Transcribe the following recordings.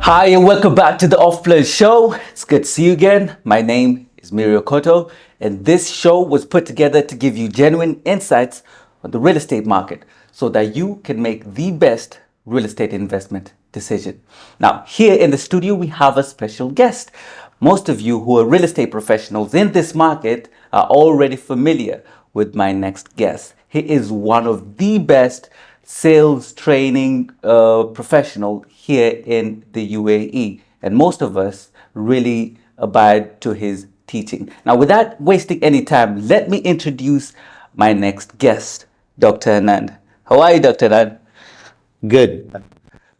Hi, and welcome back to the Off Plan Show. It's good to see you again. My name is Mirio Koto, and this show was put together to give you genuine insights on the real estate market so that you can make the best real estate investment decision. Now, here in the studio, we have a special guest. Most of you who are real estate professionals in this market are already familiar with my next guest. He is one of the best sales training professional here in the UAE, and most of us really abide to his teaching. Now, without wasting any time, let me introduce my next guest, Dr. Anand. How are you, Dr. Anand? Good.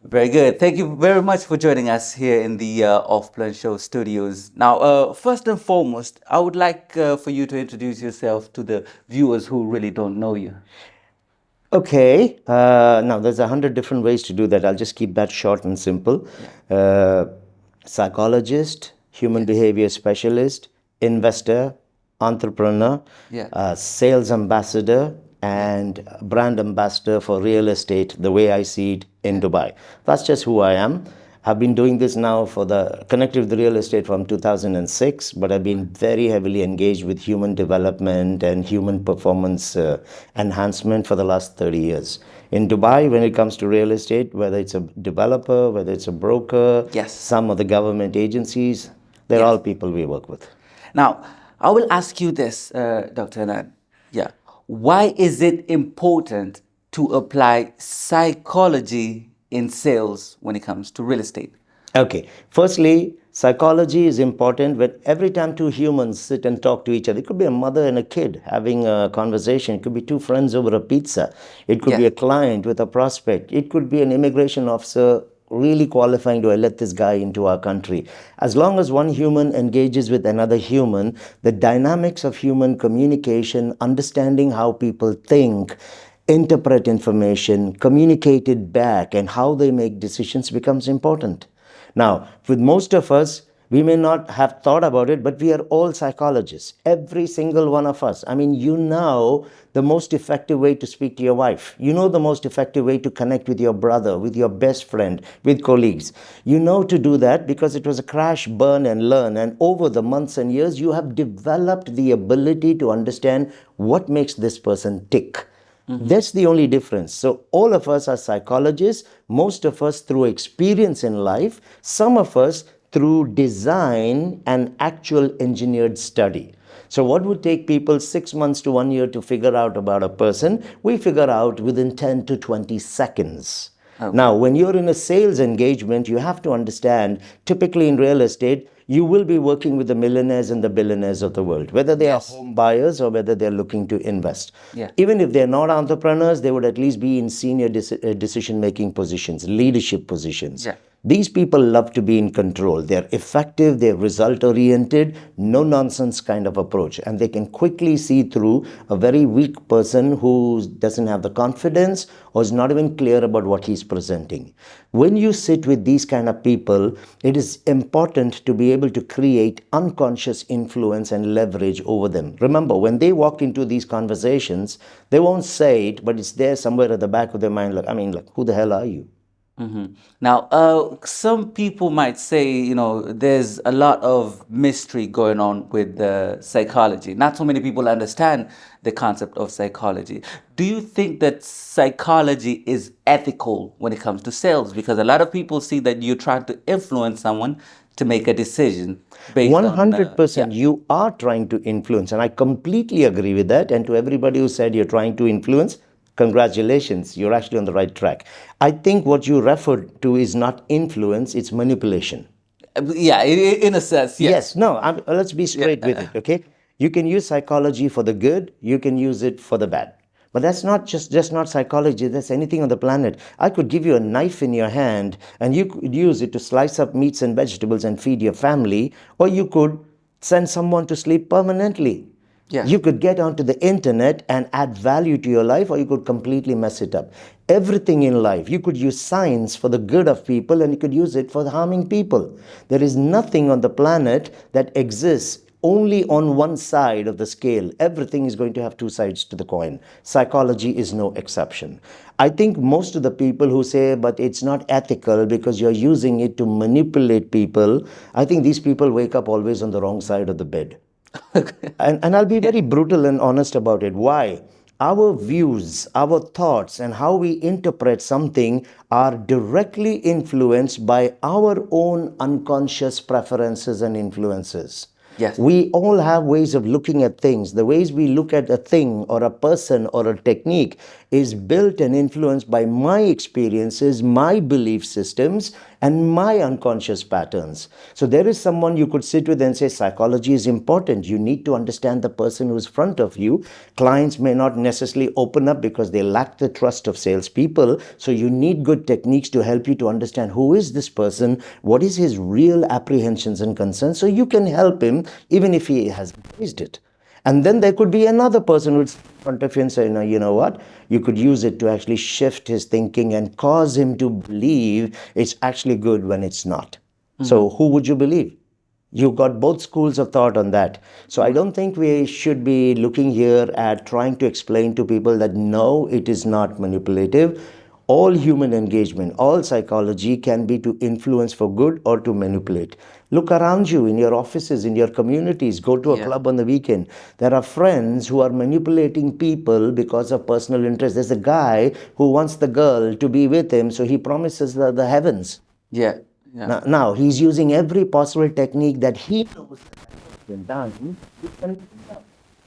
Very good. Thank you very much for joining us here in the Off Plan Show studios. Now, first and foremost, I would like for you to introduce yourself to the viewers who really don't know you. Okay. Now, there's 100 different ways to do that. I'll just keep that short and simple. Psychologist, human behavior specialist, investor, entrepreneur, Yeah. sales ambassador, and brand ambassador for real estate, the way I see it in Dubai. That's just who I am. I've been doing this now connected with the real estate from 2006, but I've been very heavily engaged with human development and human performance enhancement for the last 30 years. In Dubai, when it comes to real estate, whether it's a developer, whether it's a broker, Yes. some of the government agencies, they're Yes. all people we work with. Now, I will ask you this, Dr. Anand. Yeah. Why is it important to apply psychology in sales when it comes to real estate? Okay. Firstly, psychology is important when every time two humans sit and talk to each other. It could be a mother and a kid having a conversation. It could be two friends over a pizza. It could be Yeah. a client with a prospect. It could be an immigration officer really qualifying to let this guy into our country. As long as one human engages with another human, the dynamics of human communication, understanding how people think, interpret information, communicate it back, and how they make decisions becomes important. Now, with most of us, we may not have thought about it, but we are all psychologists. Every single one of us. I mean, you know the most effective way to speak to your wife. You know the most effective way to connect with your brother, with your best friend, with colleagues. You know to do that because it was a crash, burn, and learn. And over the months and years, you have developed the ability to understand what makes this person tick. That's the only difference. So all of us are psychologists, most of us through experience in life, some of us through design and actual engineered study. So what would take people 6 months to 1 year to figure out about a person, we figure out within 10 to 20 seconds. Okay. Now, when you're in a sales engagement, you have to understand, typically in real estate, you will be working with the millionaires and the billionaires of the world, whether they Yes. are home buyers or whether they're looking to invest. Yeah. Even if they're not entrepreneurs, they would at least be in senior decision-making positions, leadership positions. Yeah. These people love to be in control. They're effective, they're result-oriented, no-nonsense kind of approach. And they can quickly see through a very weak person who doesn't have the confidence or is not even clear about what he's presenting. When you sit with these kind of people, it is important to be able to create unconscious influence and leverage over them. Remember, when they walk into these conversations, they won't say it, but it's there somewhere at the back of their mind. Like, who the hell are you? Now, some people might say, there's a lot of mystery going on with psychology. Not so many people understand the concept of psychology. Do you think that psychology is ethical when it comes to sales? Because a lot of people see that you're trying to influence someone to make a decision based on 100% you are trying to influence, and I completely agree with that. And to everybody who said you're trying to influence, congratulations, you're actually on the right track. I think what you referred to is not influence, it's manipulation. Yeah, in a sense, yes. Yes, no, let's be straight with it, okay? You can use psychology for the good, you can use it for the bad. But that's not just not psychology, that's anything on the planet. I could give you a knife in your hand and you could use it to slice up meats and vegetables and feed your family, or you could send someone to sleep permanently. Yeah. You could get onto the internet and add value to your life, or you could completely mess it up. Everything in life, you could use science for the good of people and you could use it for harming people. There is nothing on the planet that exists only on one side of the scale. Everything is going to have two sides to the coin. Psychology is no exception. I think most of the people who say, but it's not ethical because you're using it to manipulate people, I think these people wake up always on the wrong side of the bed. And I'll be very brutal and honest about it. Why? Our views, our thoughts, and how we interpret something are directly influenced by our own unconscious preferences and influences. Yes. We all have ways of looking at things. The ways we look at a thing or a person or a technique is built and influenced by my experiences, my belief systems, and my unconscious patterns. So there is someone you could sit with and say, psychology is important. You need to understand the person who's in front of you. Clients may not necessarily open up because they lack the trust of salespeople. So you need good techniques to help you to understand who is this person, what is his real apprehensions and concerns, so you can help him even if he has raised it. And then there could be another person who's in front of you and say, no, you know what? You could use it to actually shift his thinking and cause him to believe it's actually good when it's not. So who would you believe? You've got both schools of thought on that. So I don't think we should be looking here at trying to explain to people that no, it is not manipulative. All human engagement, all psychology can be to influence for good or to manipulate. Look around you in your offices, in your communities, go to a club on the weekend. There are friends who are manipulating people because of personal interest. There's a guy who wants the girl to be with him, so he promises the heavens. Yeah. Now, he's using every possible technique that he knows has been done.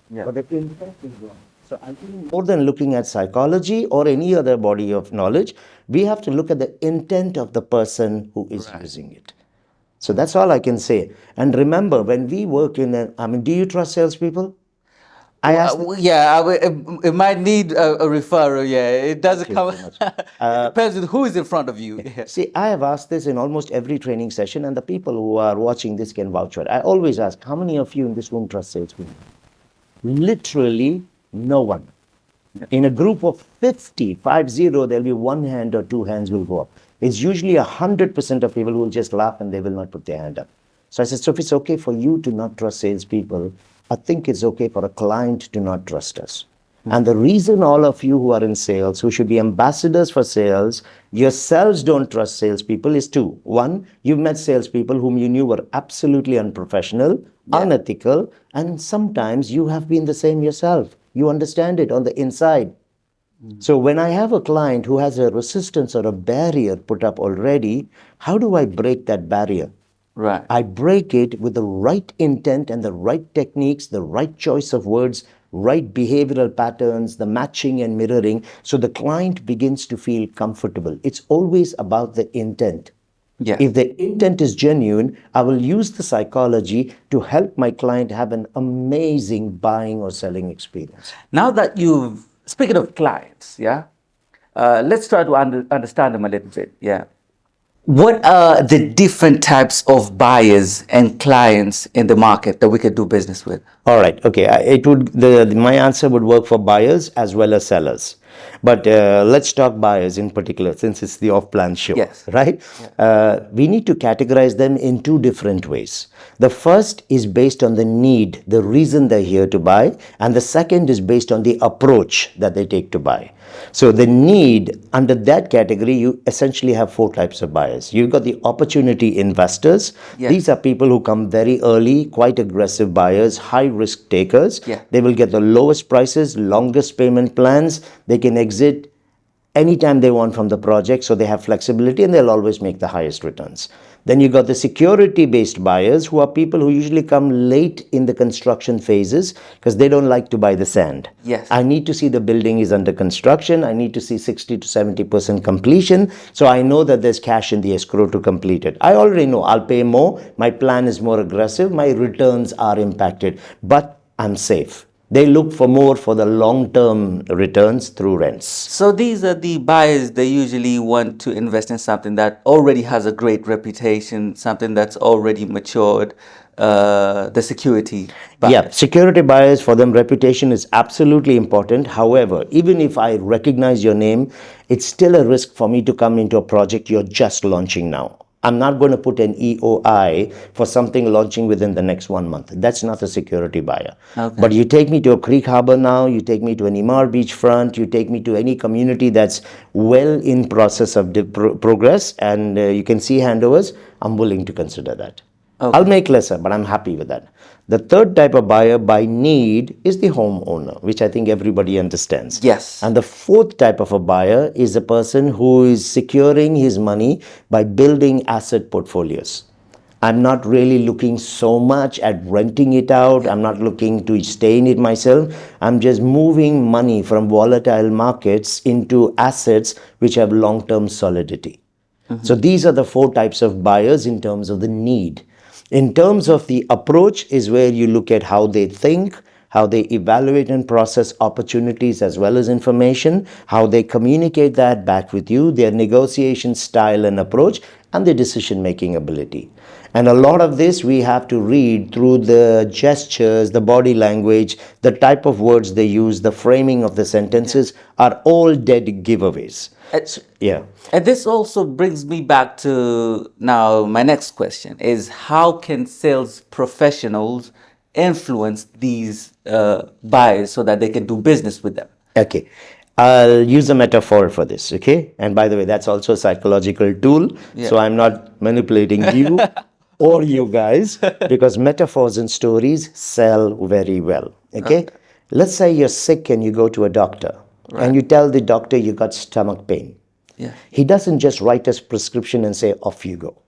But the intent is wrong. So I think more than looking at psychology or any other body of knowledge, we have to look at the intent of the person who is using it. So that's all I can say. And remember, when we work do you trust salespeople? It might need a referral. Yeah, it doesn't come. It depends on who is in front of you. Yeah. See, I have asked this in almost every training session, and the people who are watching this can vouch for it. I always ask, how many of you in this room trust salespeople? Literally no one. In a group of 50, there'll be one hand or two hands will go up. It's usually 100% of people who will just laugh and they will not put their hand up. So I said, so if it's okay for you to not trust salespeople, I think it's okay for a client to not trust us. And the reason all of you who are in sales, who should be ambassadors for sales, yourselves don't trust salespeople is two. One, you've met salespeople whom you knew were absolutely unprofessional, unethical, and sometimes you have been the same yourself. You understand it on the inside. So when I have a client who has a resistance or a barrier put up already, how do I break that barrier? Right. I break it with the right intent and the right techniques, the right choice of words, right behavioral patterns, the matching and mirroring, so the client begins to feel comfortable. It's always about the intent. Yeah. If the intent is genuine, I will use the psychology to help my client have an amazing buying or selling experience. Now that speaking of clients, let's try to understand them a little bit. Yeah. What are the different types of buyers and clients in the market that we could do business with? All right. Okay. My answer would work for buyers as well as sellers. But let's talk buyers in particular, since it's the off-plan show. Yes. Right? We need to categorize them in two different ways. The first is based on the need, the reason they're here to buy, and the second is based on the approach that they take to buy. So the need, under that category, you essentially have four types of buyers. You've got the opportunity investors. Yes. These are people who come very early, quite aggressive buyers, high risk takers. Yeah. They will get the lowest prices, longest payment plans. They can exit anytime they want from the project, so they have flexibility and they'll always make the highest returns. Then you got the security-based buyers, who are people who usually come late in the construction phases because they don't like to buy the sand. Yes. I need to see the building is under construction. I need to see 60 to 70% completion. So I know that there's cash in the escrow to complete it. I already know I'll pay more. My plan is more aggressive. My returns are impacted, but I'm safe. They look for more for the long-term returns through rents. So these are the buyers. They usually want to invest in something that already has a great reputation, something that's already matured. The security buyers. Yeah, security buyers, for them, reputation is absolutely important. However, even if I recognize your name, it's still a risk for me to come into a project you're just launching now. I'm not going to put an EOI for something launching within the next 1 month. That's not a security buyer. Okay. But you take me to a creek harbor now, you take me to an Imar beachfront, you take me to any community that's well in process of progress, and you can see handovers, I'm willing to consider that. Okay. I'll make lesser, but I'm happy with that. The third type of buyer by need is the homeowner, which I think everybody understands. Yes. And the fourth type of a buyer is a person who is securing his money by building asset portfolios. I'm not really looking so much at renting it out. I'm not looking to stay in it myself. I'm just moving money from volatile markets into assets which have long-term solidity. So these are the four types of buyers in terms of the need. In terms of the approach is where you look at how they think, how they evaluate and process opportunities as well as information, how they communicate that back with you, their negotiation style and approach, and their decision-making ability. And a lot of this we have to read through the gestures, the body language, the type of words they use, the framing of the sentences are all dead giveaways. Yeah. And this also brings me back to now my next question is how can sales professionals influence these buyers so that they can do business with them? Okay. I'll use a metaphor for this, okay? And by the way, that's also a psychological tool. Yeah. So I'm not manipulating you or you guys because metaphors and stories sell very well, okay? Let's say you're sick and you go to a doctor and you tell the doctor you got stomach pain. Yeah. He doesn't just write a prescription and say, off you go.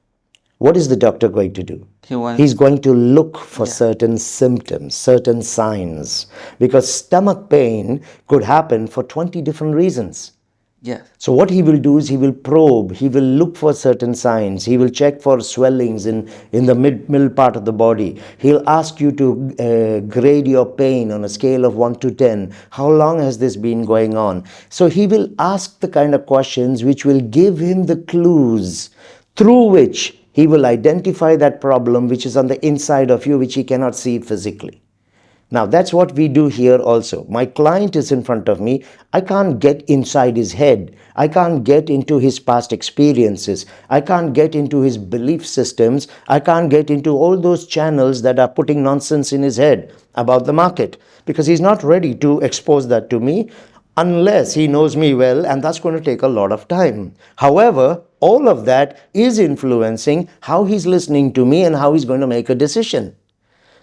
What is the doctor going to do? He's going to look for certain symptoms, certain signs, because stomach pain could happen for 20 different reasons. Yes. So what he will do is he will probe, he will look for certain signs, he will check for swellings in the middle part of the body. He'll ask you to grade your pain on a scale of 1 to 10. How long has this been going on? So he will ask the kind of questions which will give him the clues through which he will identify that problem which is on the inside of you, which he cannot see physically. Now, that's what we do here also. My client is in front of me. I can't get inside his head. I can't get into his past experiences. I can't get into his belief systems. I can't get into all those channels that are putting nonsense in his head about the market because he's not ready to expose that to me unless he knows me well, and that's going to take a lot of time. However, all of that is influencing how he's listening to me and how he's going to make a decision.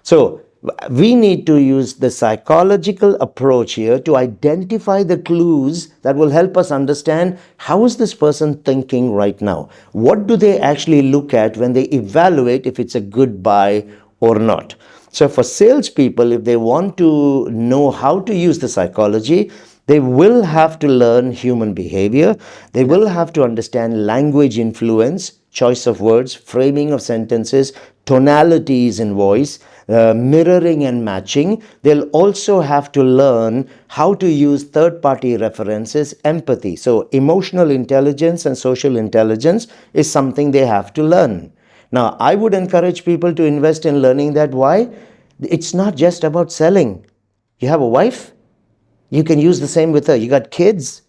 So, we need to use the psychological approach here to identify the clues that will help us understand how is this person thinking right now? What do they actually look at when they evaluate if it's a good buy or not? So for salespeople, if they want to know how to use the psychology, they will have to learn human behavior. They will have to understand language influence, choice of words, framing of sentences, tonalities in voice, mirroring and matching. They'll also have to learn how to use third-party references, empathy. So emotional intelligence and social intelligence is something they have to learn. Now, I would encourage people to invest in learning that. Why? It's not just about selling. You have a wife? You can use the same with her. You got kids?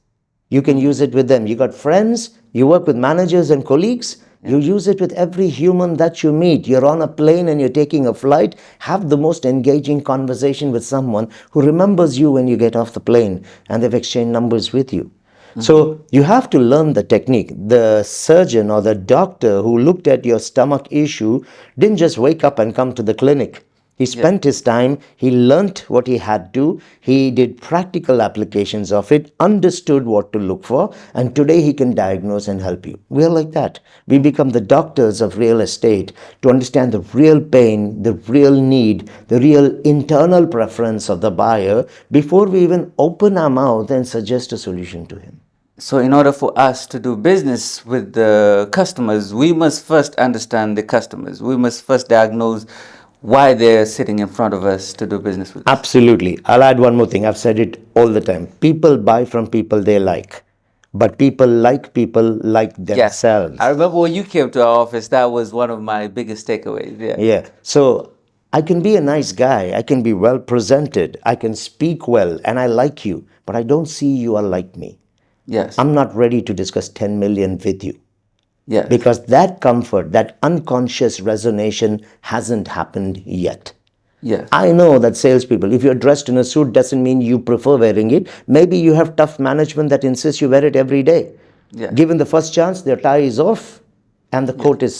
You can use it with them. You got friends? You work with managers and colleagues? You use it with every human that you meet. You're on a plane and you're taking a flight. Have the most engaging conversation with someone who remembers you when you get off the plane and they've exchanged numbers with you. So you have to learn the technique. The surgeon or the doctor who looked at your stomach issue didn't just wake up and come to the clinic. He spent his time, he learnt what he had to, he did practical applications of it, understood what to look for, and today he can diagnose and help you. We are like that. We become the doctors of real estate to understand the real pain, the real need, the real internal preference of the buyer before we even open our mouth and suggest a solution to him. So in order for us to do business with the customers, we must first understand the customers. We must first diagnose why they're sitting in front of us to do business with us. Absolutely. I'll add one more thing. I've said it all the time. People buy from people they like, but people like themselves. Yes. I remember when you came to our office, that was one of my biggest takeaways. Yeah. So I can be a nice guy. I can be well presented. I can speak well and I like you, but I don't see you are like me. Yes. I'm not ready to discuss 10 million with you. Yes. Because that comfort, that unconscious resonation hasn't happened yet. Yes. I know that salespeople, if you're dressed in a suit, doesn't mean you prefer wearing it. Maybe you have tough management that insists you wear it every day. Yeah. Given the first chance, their tie is off and the coat is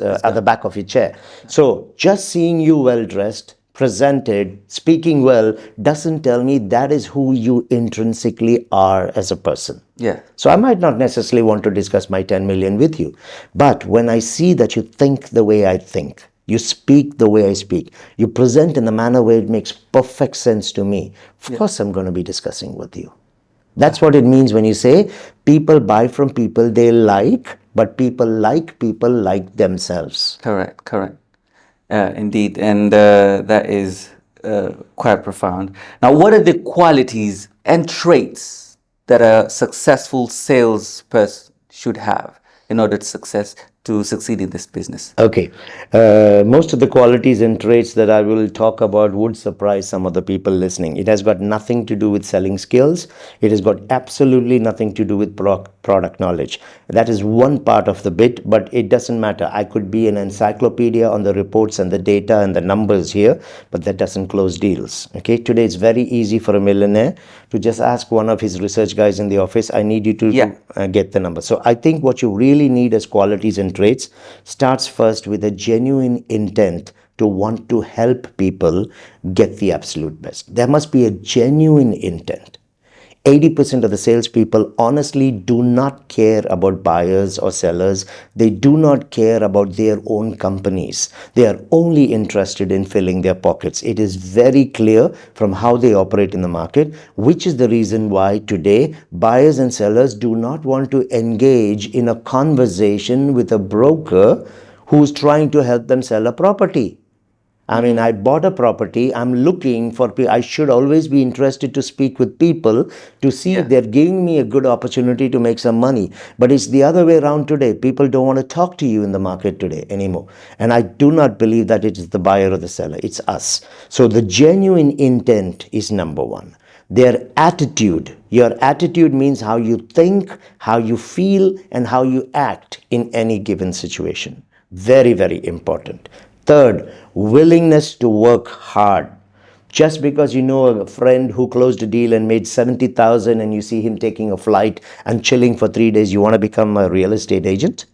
It's at the gone. back of your chair. So just seeing you well dressed, presented, speaking well, doesn't tell me that is who you intrinsically are as a person. Yeah. So I might not necessarily want to discuss my 10 million with you. But when I see that you think the way I think, you speak the way I speak, you present in the manner where it makes perfect sense to me, of Yeah. course I'm going to be discussing with you. That's what it means when you say people buy from people they like, but people like themselves. Correct. Correct. Indeed, and that is quite profound. Now, what are the qualities and traits that a successful salesperson should have in order to succeed in this business? Okay. Most of the qualities and traits that I will talk about would surprise some of the people listening. It has got nothing to do with selling skills. It has got absolutely nothing to do with product knowledge. That is one part of the bit, but it doesn't matter. I could be an encyclopedia on the reports and the data and the numbers here, but that doesn't close deals. Okay. Today it's very easy for a millionaire to just ask one of his research guys in the office, I need you to Yeah. get the number. So I think what you really need as qualities and traits starts first with a genuine intent to want to help people get the absolute best. There must be a genuine intent. 80% of the salespeople honestly do not care about buyers or sellers. They do not care about their own companies. They are only interested in filling their pockets. It is very clear from how they operate in the market, which is the reason why today buyers and sellers do not want to engage in a conversation with a broker who's trying to help them sell a property. I mean, I bought a property. I'm looking for people. I should always be interested to speak with people to see Yeah. if they're giving me a good opportunity to make some money. But it's the other way around today. People don't want to talk to you in the market today anymore. And I do not believe that it is the buyer or the seller. It's us. So the genuine intent is number one. Their attitude. Your attitude means how you think, how you feel, and how you act in any given situation. Very, very important. Third, willingness to work hard. Just because you know a friend who closed a deal and made 70,000 and you see him taking a flight and chilling for 3 days, you want to become a real estate agent?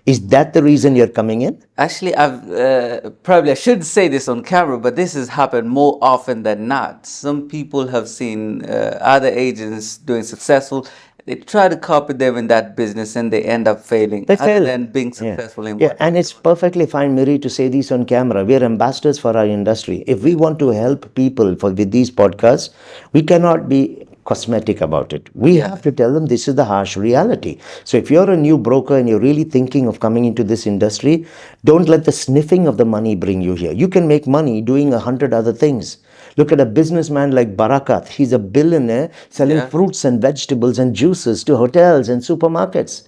Is that the reason you're coming in? Actually, I've probably I shouldn't say this on camera, but this has happened more often than not. Some people have seen other agents doing successful. They try to copy them in that business, and they end up failing, They other fail. than being successful in Yeah, what. and it's perfectly fine, Miri, to say this on camera. We are ambassadors for our industry. If we want to help people with these podcasts, we cannot be cosmetic about it. We have to tell them this is the harsh reality. So if you're a new broker and you're really thinking of coming into this industry, don't let the sniffing of the money bring you here. You can make money doing 100 other things. Look at a businessman like Barakat. He's a billionaire selling Yeah. fruits and vegetables and juices to hotels and supermarkets.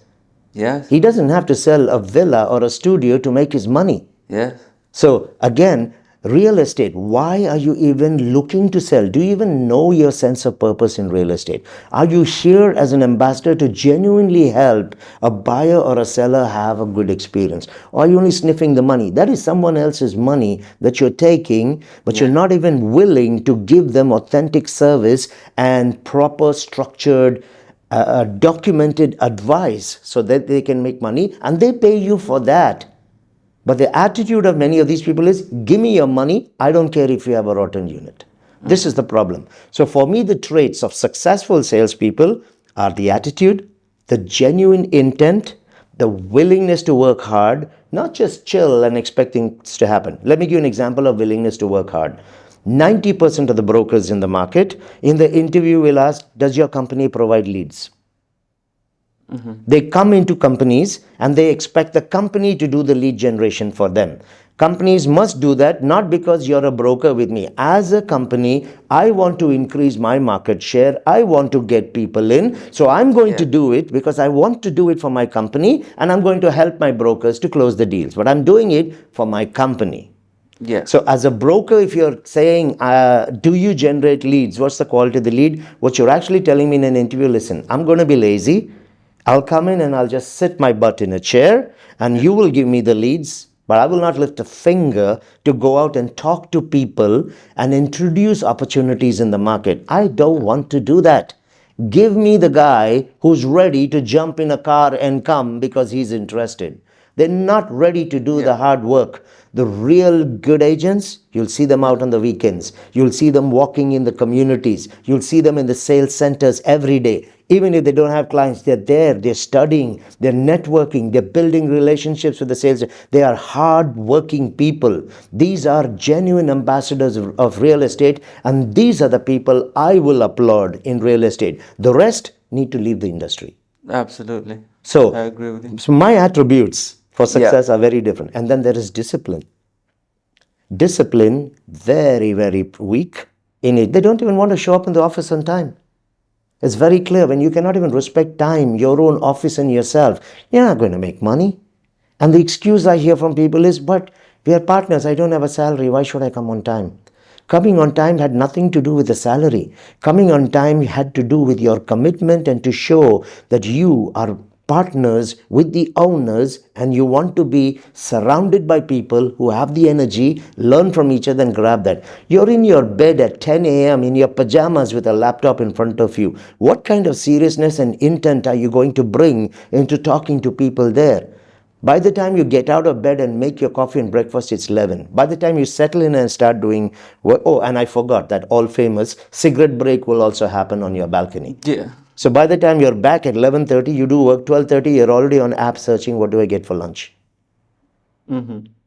Yes. He doesn't have to sell a villa or a studio to make his money. Yes. So again, real estate, why are you even looking to sell? Do you even know your sense of purpose in real estate? Are you here as an ambassador to genuinely help a buyer or a seller have a good experience? Or are you only sniffing the money? That is someone else's money that you're taking, but you're not even willing to give them authentic service and proper structured documented advice so that they can make money, and they pay you for that. But the attitude of many of these people is, give me your money, I don't care if you have a rotten unit. This is the problem. So for me, the traits of successful salespeople are the attitude, the genuine intent, the willingness to work hard, not just chill and expect things to happen. Let me give you an example of willingness to work hard. 90% of the brokers in the market, in the interview will ask, does your company provide leads? They come into companies and they expect the company to do the lead generation for them. Companies must do that, not because you're a broker with me. As a company, I want to increase my market share. I want to get people in. So I'm going to do it because I want to do it for my company, and I'm going to help my brokers to close the deals. But I'm doing it for my company. Yeah. So as a broker, if you're saying, do you generate leads? What's the quality of the lead? What you're actually telling me in an interview, listen, I'm going to be lazy. I'll come in and I'll just sit my butt in a chair and you will give me the leads, but I will not lift a finger to go out and talk to people and introduce opportunities in the market. I don't want to do that. Give me the guy who's ready to jump in a car and come because he's interested. They're not ready to do the hard work. The real good agents, you'll see them out on the weekends. You'll see them walking in the communities. You'll see them in the sales centers every day. Even if they don't have clients, they're there, they're studying, they're networking, they're building relationships with the sales. They are hard-working people. These are genuine ambassadors of real estate, and these are the people I will applaud in real estate. The rest need to leave the industry. Absolutely. So, I agree with you. so my attributes for Yeah. success are very different. And then there is discipline. Discipline, very, very weak in it. They don't even want to show up in the office on time. It's very clear. When you cannot even respect time, your own office and yourself, you're not going to make money. And the excuse I hear from people is, but we are partners. I don't have a salary. Why should I come on time? Coming on time had nothing to do with the salary. Coming on time had to do with your commitment and to show that you are partners with the owners and you want to be surrounded by people who have the energy, learn from each other and grab that. You're in your bed at 10 a.m. in your pajamas with a laptop in front of you. What kind of seriousness and intent are you going to bring into talking to people there? By the time you get out of bed and make your coffee and breakfast, it's 11. By the time you settle in and start doing, oh, and I forgot that all famous cigarette break will also happen on your balcony. Yeah. So by the time you're back at 11:30, you do work, 12:30, you're already on app searching, what do I get for lunch?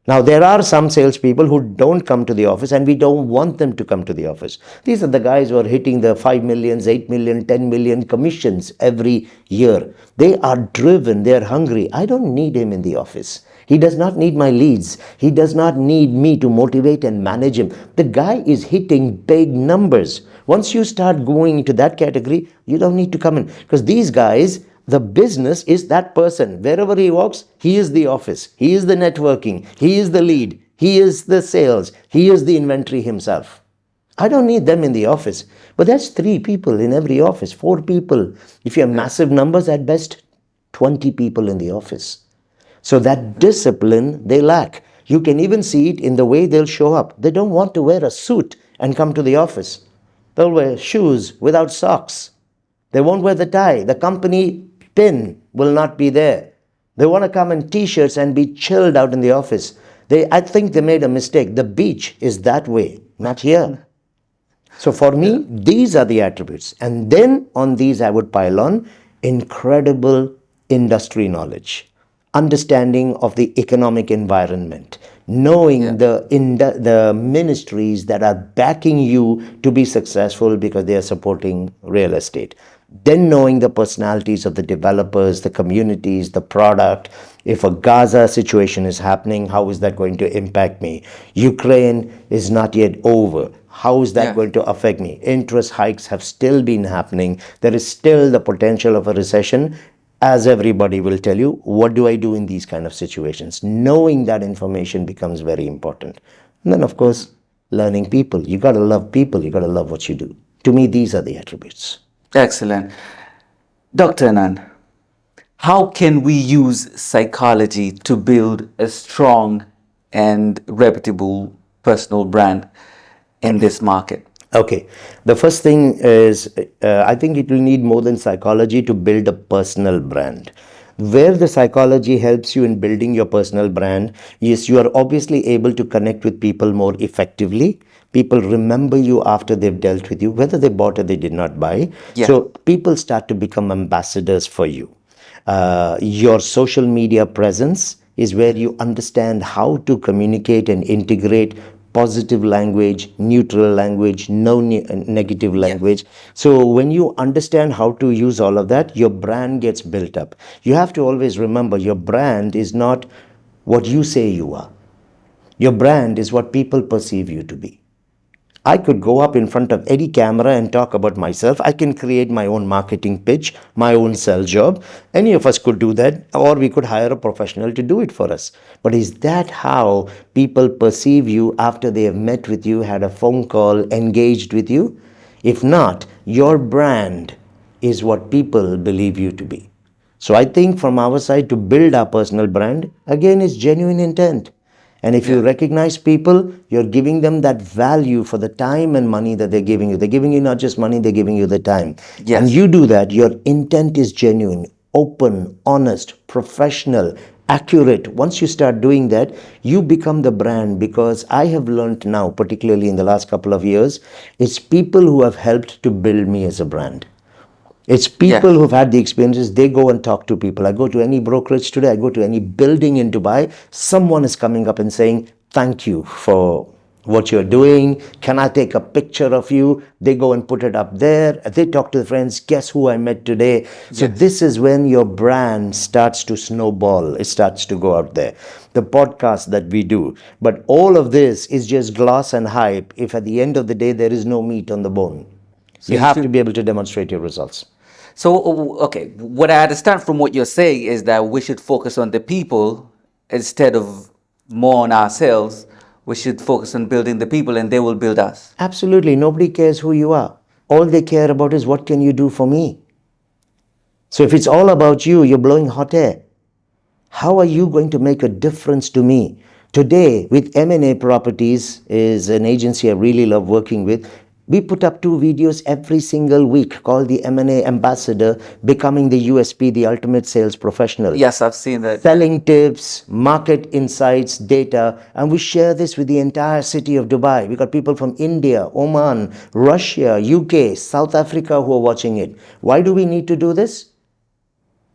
Now, there are some salespeople who don't come to the office and we don't want them to come to the office. These are the guys who are hitting the 5 million, 8 million, 10 million commissions every year. They are driven, they are hungry. I don't need him in the office. He does not need my leads. He does not need me to motivate and manage him. The guy is hitting big numbers. Once you start going into that category, you don't need to come in because these guys, the business is that person. Wherever he walks, he is the office. He is the networking. He is the lead. He is the sales. He is the inventory himself. I don't need them in the office. But that's 3 people in every office, 4 people. If you have massive numbers, at best, 20 people in the office. So that discipline they lack. You can even see it in the way they'll show up. They don't want to wear a suit and come to the office. They'll wear shoes without socks. They won't wear the tie. The company pin will not be there. They want to come in t-shirts and be chilled out in the office. I think they made a mistake. The beach is that way, not here. So for me, these are the attributes. And then on these, I would pile on incredible industry knowledge, understanding of the economic environment, knowing the ministries that are backing you to be successful because they are supporting real estate. Then knowing the personalities of the developers, the communities, the product. If a Gaza situation is happening, how is that going to impact me? Ukraine is not yet over. How is that going to affect me? Interest hikes have still been happening. There is still the potential of a recession. As everybody will tell you, what do I do in these kind of situations? Knowing that information becomes very important. And then, of course, learning people. You got to love people. You got to love what you do. To me, these are the attributes. Excellent. Dr. Anand, how can we use psychology to build a strong and reputable personal brand in this market? Okay, the first thing is I think it will need more than psychology to build a personal brand. Where the psychology helps you in building your personal brand is you are obviously able to connect with people more effectively. People remember you after they've dealt with you, whether they bought or they did not buy. Yeah. So people start to become ambassadors for you. Your social media presence is where you understand how to communicate and integrate positive language, neutral language, no negative language. So when you understand how to use all of that, your brand gets built up. You have to always remember your brand is not what you say you are. Your brand is what people perceive you to be. I could go up in front of any camera and talk about myself. I can create my own marketing pitch, my own sell job. Any of us could do that, or we could hire a professional to do it for us. But is that how people perceive you after they have met with you, had a phone call, engaged with you? If not, your brand is what people believe you to be. So I think from our side to build our personal brand, again, is genuine intent. And if you Yeah. recognize people, you're giving them that value for the time and money that they're giving you. They're giving you not just money, they're giving you the time. And Yes. you do that, your intent is genuine, open, honest, professional, accurate. Once you start doing that, you become the brand, because I have learned now, particularly in the last couple of years, it's people who have helped to build me as a brand. It's people Yes. who've had the experiences, they go and talk to people. I go to any brokerage today, I go to any building in Dubai, someone is coming up and saying, thank you for what you're doing. Can I take a picture of you? They go and put it up there. They talk to the friends, guess who I met today? So Yes. this is when your brand starts to snowball. It starts to go out there. The podcast that we do. But all of this is just gloss and hype if at the end of the day there is no meat on the bone. So You you have to feel be able to demonstrate your results. so okay. What I understand from what you're saying is that we should focus on the people instead of more on ourselves. We should focus on building the people, and they will build us. Absolutely. Nobody cares who you are. All they care about is what can you do for me? So if it's all about you, you're blowing hot air. How are you going to make a difference to me? Today, with M&A Properties is an agency I really love working with. We put up 2 videos every single week called the M&A Ambassador, becoming the USP, the ultimate sales professional. Yes, I've seen that. Yeah. Selling tips, market insights, data, and we share this with the entire city of Dubai. We got people from India, Oman, Russia, UK, South Africa who are watching it. Why do we need to do this?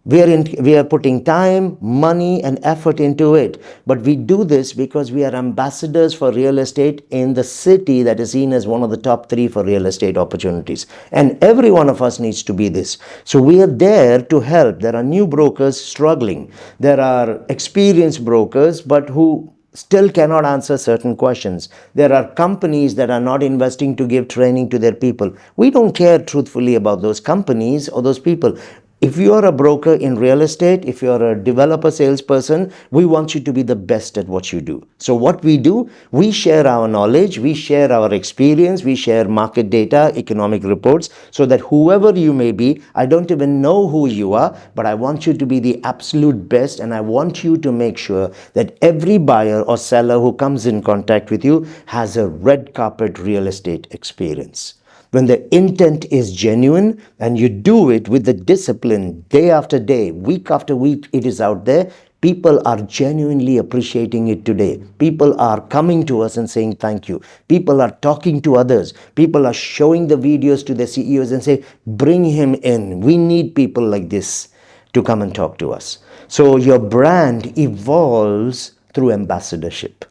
We are putting time, money, and effort into it. But we do this because we are ambassadors for real estate in the city that is seen as one of the top 3 for real estate opportunities. And every one of us needs to be this. So we are there to help. There are new brokers struggling. There are experienced brokers, but who still cannot answer certain questions. There are companies that are not investing to give training to their people. We don't care truthfully about those companies or those people. If you are a broker in real estate, if you're a developer salesperson, we want you to be the best at what you do. So what we do, we share our knowledge, we share our experience, we share market data, economic reports, so that whoever you may be, I don't even know who you are, but I want you to be the absolute best, and I want you to make sure that every buyer or seller who comes in contact with you has a red carpet real estate experience. When the intent is genuine and you do it with the discipline day after day, week after week, it is out there. People are genuinely appreciating it today. People are coming to us and saying thank you. People are talking to others. People are showing the videos to their CEOs and say, bring him in. We need people like this to come and talk to us. So your brand evolves through ambassadorship.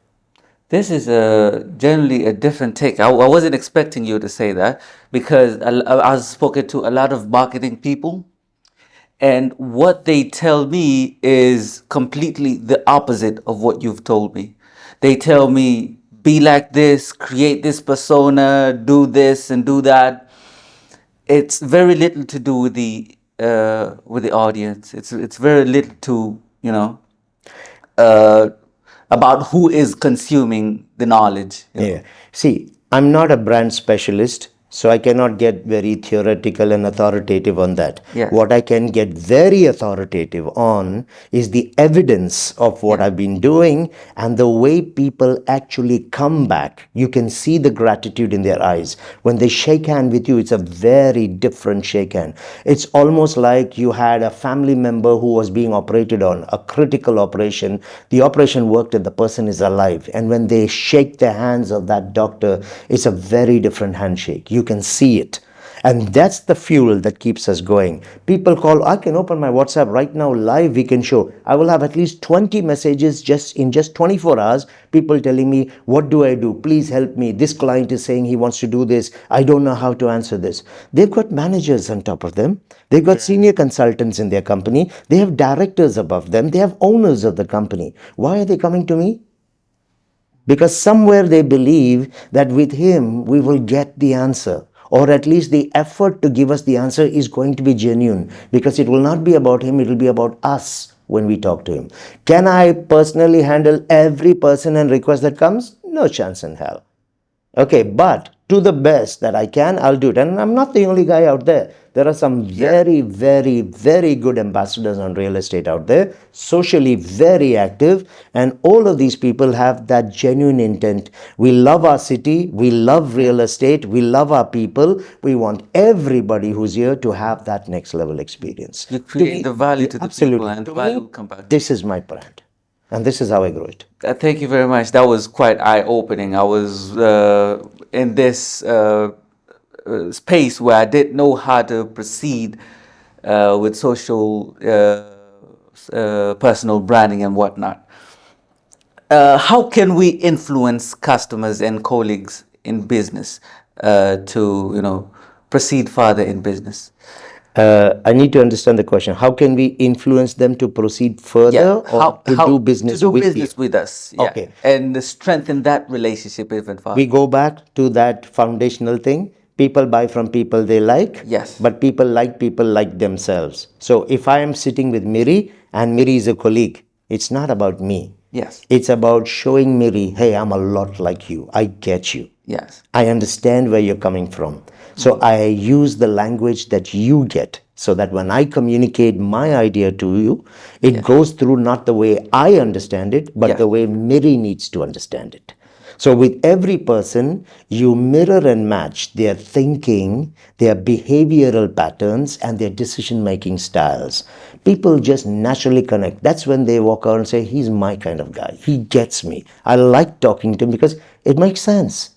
This is generally a different take. I wasn't expecting you to say that because I've spoken to a lot of marketing people, and what they tell me is completely the opposite of what you've told me. They tell me, be like this, create this persona, do this and do that. It's very little to do with the audience. It's very little to, uh, about who is consuming the knowledge. Yeah. See, I'm not a brand specialist, so I cannot get very theoretical and authoritative on that. Yes. What I can get very authoritative on is the evidence of what I've been doing and the way people actually come back. You can see the gratitude in their eyes. When they shake hand with you, it's a very different shake hand. It's almost like you had a family member who was being operated on, a critical operation. The operation worked and the person is alive. And when they shake the hands of that doctor, it's a very different handshake. You can see it. And that's the fuel that keeps us going. People call, I can open my WhatsApp right now live, we can show. I will have at least 20 messages in just 24 hours, people telling me, what do I do? Please help me. This client is saying he wants to do this. I don't know how to answer this. They've got managers on top of them. They've got senior consultants in their company. They have directors above them. They have owners of the company. Why are they coming to me? Because somewhere they believe that with him we will get the answer, or at least the effort to give us the answer is going to be genuine, because it will not be about him, it will be about us when we talk to him. Can I personally handle every person and request that comes? No chance in hell. Okay, but to the best that I can, I'll do it. And I'm not the only guy out there. There are some very, very, very good ambassadors on real estate out there, socially very active. And all of these people have that genuine intent. We love our city. We love real estate. We love our people. We want everybody who's here to have that next level experience. You create the value to the people, Absolutely. and the To value me, will come back. this is my brand. And this is how I grow it. Thank you very much. That was quite eye-opening. I was in this space where I didn't know how to proceed with social, personal branding and whatnot. How can we influence customers and colleagues in business to proceed further in business? I need to understand the question. How can we influence them to proceed further or to do business to do with business you? with us? Yeah. Okay. And strengthen that relationship even further. We go back to that foundational thing. People buy from people they like. Yes. But people like themselves. So if I am sitting with Miri and Miri is a colleague, it's not about me. Yes. It's about showing Miri, hey, I'm a lot like you. I get you. Yes. I understand where you're coming from. So I use the language that you get so that when I communicate my idea to you, it goes through not the way I understand it, but the way Miri needs to understand it. So with every person, you mirror and match their thinking, their behavioral patterns, and their decision-making styles. People just naturally connect. That's when they walk out and say, he's my kind of guy. He gets me. I like talking to him because it makes sense.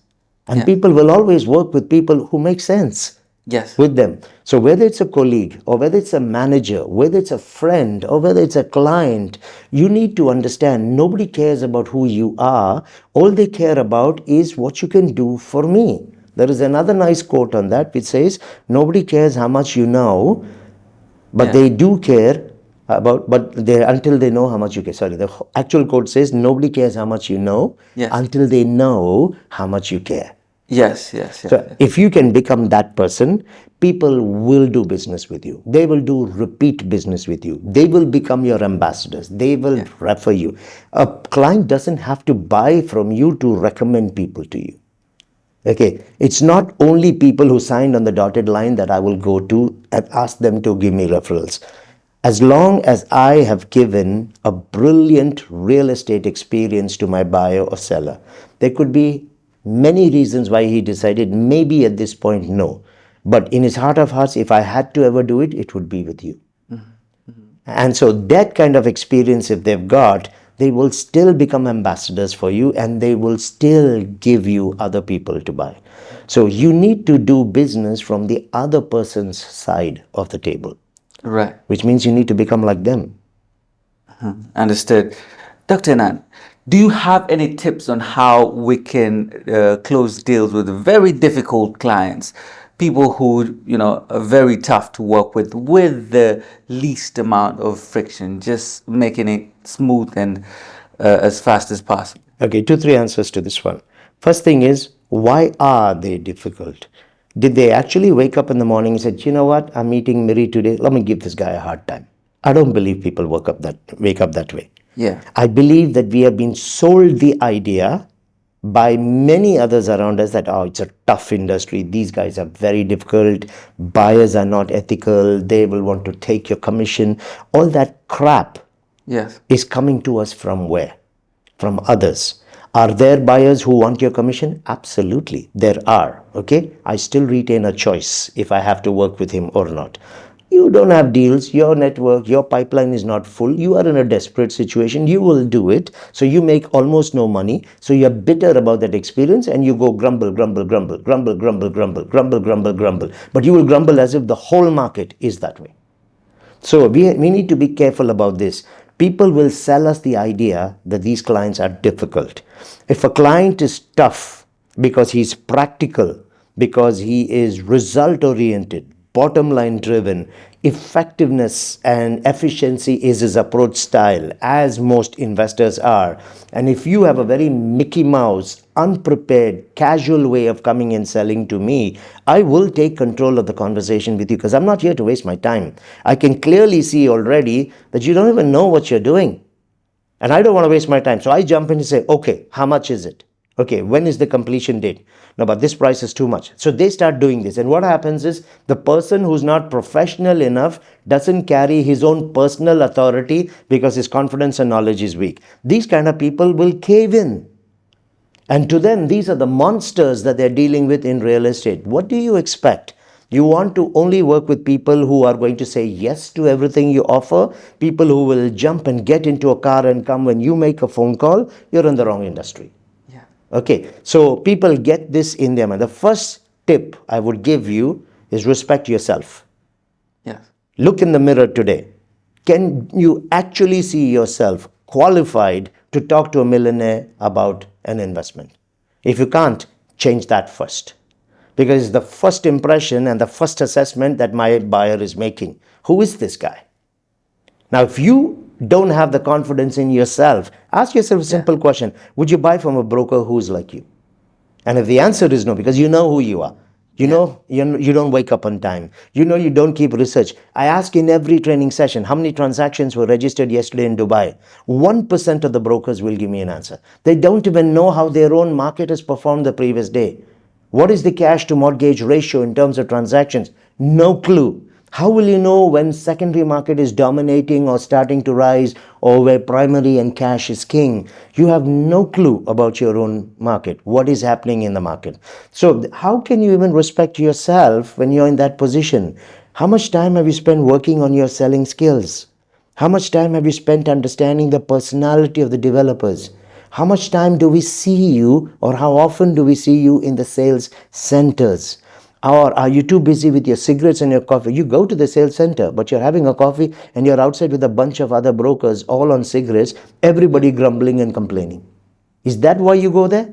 And people will always work with people who make sense with them. So whether it's a colleague or whether it's a manager, whether it's a friend or whether it's a client, you need to understand nobody cares about who you are. All they care about is what you can do for me. There is another nice quote on that which says, nobody cares how much you know, but they do care until they know how much you care. Sorry, the actual quote says, nobody cares how much you know until they know how much you care. Yes. So if you can become that person, people will do business with you. They will do repeat business with you. They will become your ambassadors. They will refer you. A client doesn't have to buy from you to recommend people to you. Okay, it's not only people who signed on the dotted line that I will go to and ask them to give me referrals. As long as I have given a brilliant real estate experience to my buyer or seller, there could be many reasons why he decided maybe at this point no. But in his heart of hearts, if I had to ever do it, it would be with you. And so that kind of experience, if they've got, they will still become ambassadors for you and they will still give you other people to buy. So you need to do business from the other person's side of the table. Right. Which means you need to become like them. Understood. Dr. Anand, do you have any tips on how we can close deals with very difficult clients? People who, are very tough to work with the least amount of friction, just making it smooth and as fast as possible? Okay, 2-3 answers to this one. First thing is, why are they difficult? Did they actually wake up in the morning and said, you know what, I'm meeting Miri today, let me give this guy a hard time? I don't believe people wake up that way. Yeah. I believe that we have been sold the idea by many others around us that, it's a tough industry. These guys are very difficult. Buyers are not ethical. They will want to take your commission. All that crap is coming to us from where? From others. Are there buyers who want your commission? Absolutely. There are. Okay. I still retain a choice if I have to work with him or not. You don't have deals, your network, your pipeline is not full, you are in a desperate situation, you will do it. So you make almost no money. So you're bitter about that experience and you go grumble. But you will grumble as if the whole market is that way. So we need to be careful about this. People will sell us the idea that these clients are difficult. If a client is tough because he's practical, because he is result oriented, bottom line driven, effectiveness and efficiency is his approach style, as most investors are. And if you have a very Mickey Mouse, unprepared, casual way of coming and selling to me, I will take control of the conversation with you because I'm not here to waste my time. I can clearly see already that you don't even know what you're doing. And I don't want to waste my time. So I jump in and say, okay, how much is it? Okay, when is the completion date? No, but this price is too much. So they start doing this. And what happens is the person who's not professional enough doesn't carry his own personal authority because his confidence and knowledge is weak. These kind of people will cave in. And to them, these are the monsters that they're dealing with in real estate. What do you expect? You want to only work with people who are going to say yes to everything you offer, people who will jump and get into a car and come when you make a phone call. You're in the wrong industry. Yeah. Okay, so people get this in their mind. The first tip I would give you is respect yourself. Yes. Look in the mirror today. Can you actually see yourself qualified to talk to a millionaire about an investment? If you can't, change that first. Because it's the first impression and the first assessment that my buyer is making. Who is this guy? Now, if you don't have the confidence in yourself, ask yourself a simple question. Would you buy from a broker who's like you? And if the answer is no, because you know who you are, you know you don't wake up on time, you know you don't keep research. I ask in every training session, how many transactions were registered yesterday in Dubai? 1% of the brokers will give me an answer. They don't even know how their own market has performed the previous day. What is the cash to mortgage ratio in terms of transactions? No clue. How will you know when secondary market is dominating or starting to rise, or where primary and cash is king? You have no clue about your own market, what is happening in the market. So how can you even respect yourself when you're in that position? How much time have you spent working on your selling skills? How much time have you spent understanding the personality of the developers? How much time do we see you, or how often do we see you in the sales centers? Or are you too busy with your cigarettes and your coffee? You go to the sales center, but you're having a coffee and you're outside with a bunch of other brokers, all on cigarettes, everybody grumbling and complaining. Is that why you go there?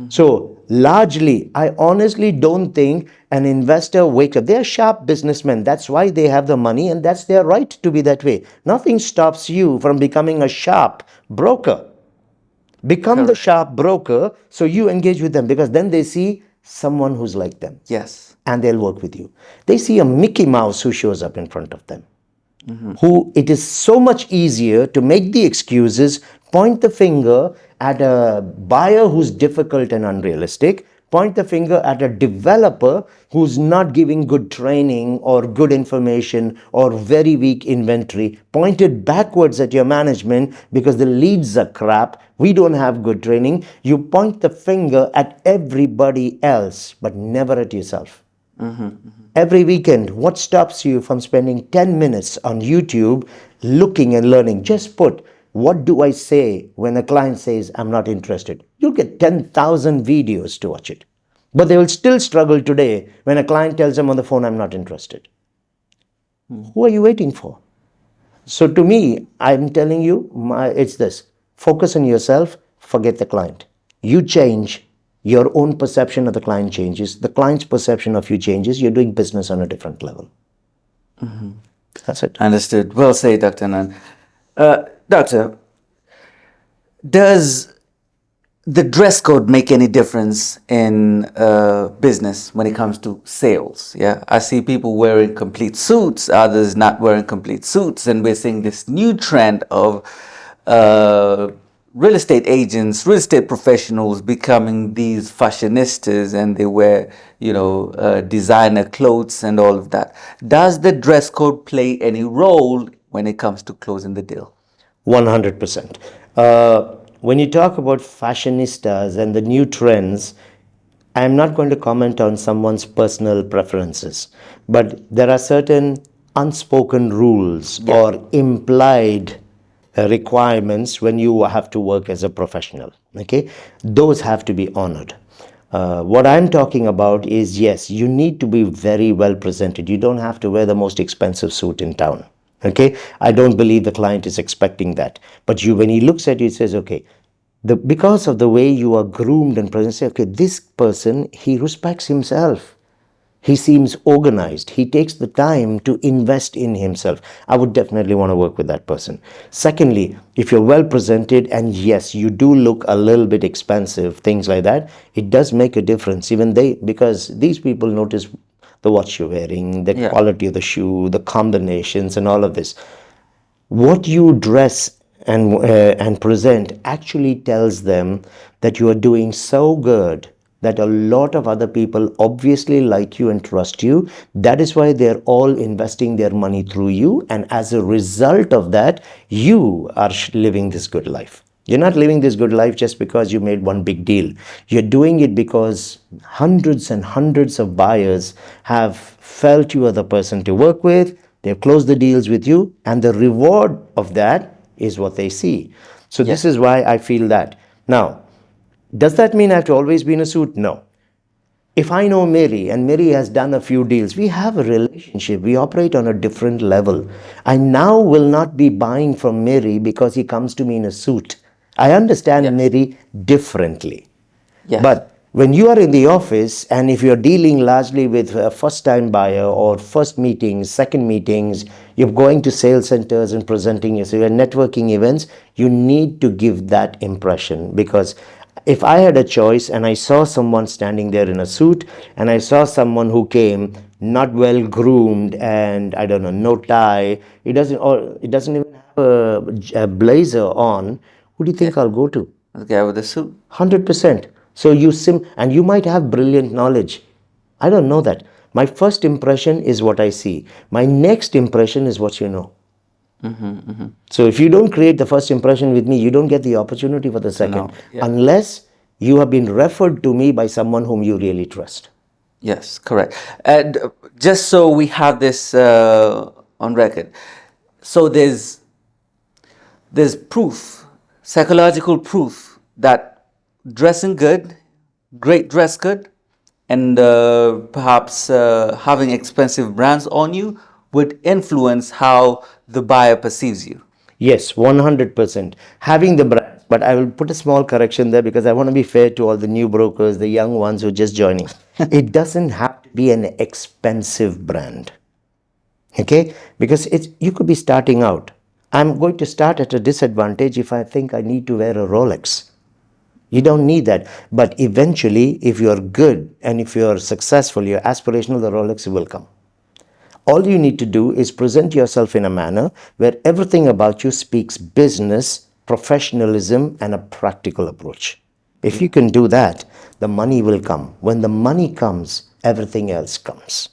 So, largely, I honestly don't think an investor wakes up. They're sharp businessmen. That's why they have the money, and that's their right to be that way. Nothing stops you from becoming a sharp broker. Become the sharp broker, so you engage with them, because then they see someone who's like them. Yes. And they'll work with you. They see a Mickey Mouse who shows up in front of them, who it is so much easier to make the excuses, point the finger at a buyer who's difficult and unrealistic, point the finger at a developer who's not giving good training or good information or very weak inventory, point it backwards at your management because the leads are crap, we don't have good training. You point the finger at everybody else, but never at yourself. Every weekend, what stops you from spending 10 minutes on YouTube looking and learning? Just put, what do I say when a client says, I'm not interested? You'll get 10,000 videos to watch it. But they will still struggle today when a client tells them on the phone, I'm not interested. Who are you waiting for? So to me, I'm telling you, it's this. Focus on yourself, forget the client. You change, your own perception of the client changes, the client's perception of you changes, you're doing business on a different level. That's it. Understood. Well said, Dr. Anand. Doctor, does the dress code make any difference in business when it comes to sales? Yeah, I see people wearing complete suits, others not wearing complete suits, and we're seeing this new trend of real estate agents, real estate professionals becoming these fashionistas, and they wear, designer clothes and all of that. Does the dress code play any role when it comes to closing the deal? 100%. When you talk about fashionistas and the new trends, I'm not going to comment on someone's personal preferences, but there are certain unspoken rules or implied requirements when you have to work as a professional. Okay, those have to be honored. What I'm talking about is, yes, you need to be very well presented. You don't have to wear the most expensive suit in town. Okay, I don't believe the client is expecting that. But when he looks at you, he says, okay, because of the way you are groomed and presented, say, okay, this person, he respects himself. He seems organized. He takes the time to invest in himself. I would definitely want to work with that person. Secondly, if you're well presented and yes, you do look a little bit expensive, things like that, it does make a difference. Because these people notice the watch you're wearing, the quality of the shoe, the combinations and all of this. What you dress and present actually tells them that you are doing so good that a lot of other people obviously like you and trust you. That is why they're all investing their money through you. And as a result of that, you are living this good life. You're not living this good life just because you made one big deal. You're doing it because hundreds and hundreds of buyers have felt you are the person to work with. They've closed the deals with you, and the reward of that is what they see. So this Yes. is why I feel that. Now, does that mean I have to always be in a suit? No. If I know Mary and Mary has done a few deals, we have a relationship. We operate on a different level. I now will not be buying from Mary because he comes to me in a suit. I understand Yes. Mary differently. Yes. But when you are in the office and if you're dealing largely with a first time buyer or first meetings, second meetings, you're going to sales centers and presenting yourself, you're networking events, you need to give that impression. Because if I had a choice and I saw someone standing there in a suit and I saw someone who came not well groomed and I don't know, no tie, it doesn't even have a blazer on, who do you think Yes. I'll go to? The guy with the suit. 100%. So and you might have brilliant knowledge. I don't know that. My first impression is what I see. My next impression is what you know. So if you don't create the first impression with me, you don't get the opportunity for the second, No. Yeah. unless you have been referred to me by someone whom you really trust. Yes, correct. And just so we have this on record, so there's proof, psychological proof that dressing good, great dress good, and perhaps having expensive brands on you would influence how the buyer perceives you. Yes, 100%. Having the brand, but I will put a small correction there because I want to be fair to all the new brokers, the young ones who are just joining. It doesn't have to be an expensive brand. Okay, because you could be starting out. I'm going to start at a disadvantage if I think I need to wear a Rolex. You don't need that. But eventually, if you're good and if you're successful, you're aspirational, the Rolex will come. All you need to do is present yourself in a manner where everything about you speaks business, professionalism, and a practical approach. If you can do that, the money will come. When the money comes, everything else comes.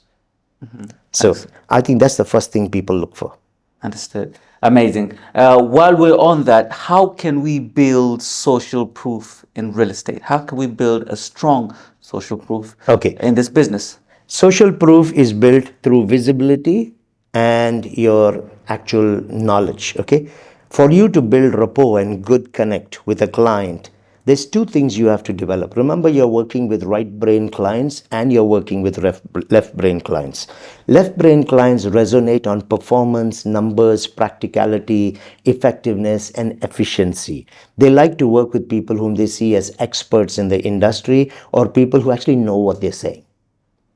So Understood. I think that's the first thing people look for. Understood. Amazing. While we're on that, how can we build social proof in real estate? How can we build a strong social proof Okay. in this business? Social proof is built through visibility and your actual knowledge. Okay. For you to build rapport and good connect with a client, there's two things you have to develop. Remember, you're working with right brain clients and you're working with left brain clients. Left brain clients resonate on performance, numbers, practicality, effectiveness, and efficiency. They like to work with people whom they see as experts in the industry or people who actually know what they're saying.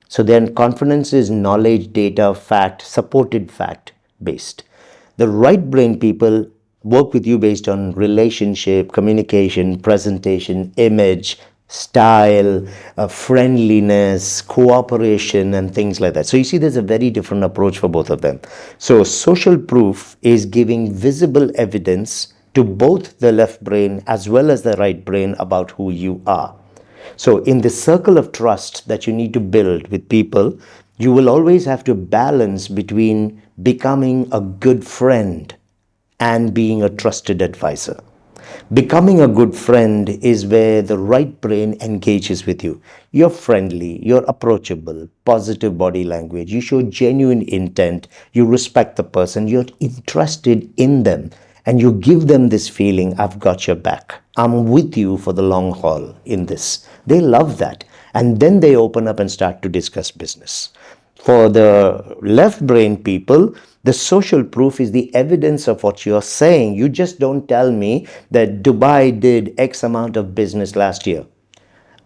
So then confidence is knowledge, data, fact, supported fact based. The right brain people work with you based on relationship, communication, presentation, image, style, friendliness, cooperation, and things like that. So you see, there's a very different approach for both of them. So social proof is giving visible evidence to both the left brain as well as the right brain about who you are. So, in the circle of trust that you need to build with people, you will always have to balance between becoming a good friend and being a trusted advisor. Becoming a good friend is where the right brain engages with you. You're friendly, you're approachable, positive body language, you show genuine intent, you respect the person, you're interested in them, and you give them this feeling, I've got your back. I'm with you for the long haul in this. They love that. And then they open up and start to discuss business. For the left brain people, the social proof is the evidence of what you're saying. You just don't tell me that Dubai did X amount of business last year.